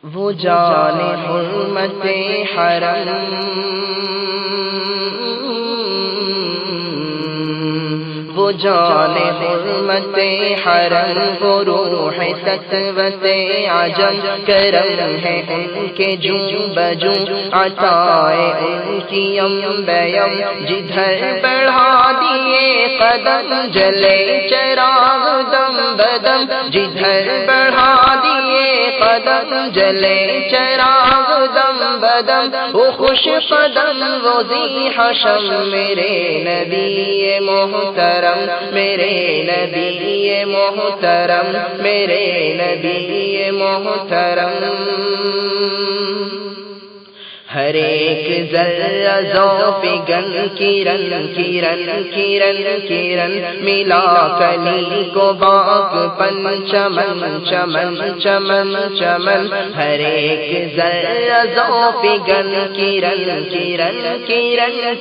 وہ جان حرمت حرم، وہ جان حرمت حرم، وہ روح سطوت عجم، کرم ہے ان کے جوں بجوں، عطائے ان کی یم بیم، جدھر بڑھا دیے قدم جلے چراغ دم بدم، جدھر بڑھا دیے قدم جلے چراغ دم بدم، وہ خوش قدم وہ ذی حشم، میرے نبی محترم، میرے نبی محترم، میرے نبی محترم۔ ہر ایک ذرہ ذوق گن کرن کرن کرن کرن، ملا کلی کو باغ پن چمن چمن چمن چمن، ہر ایک ذرہ ذوق گن کرن کرن کرن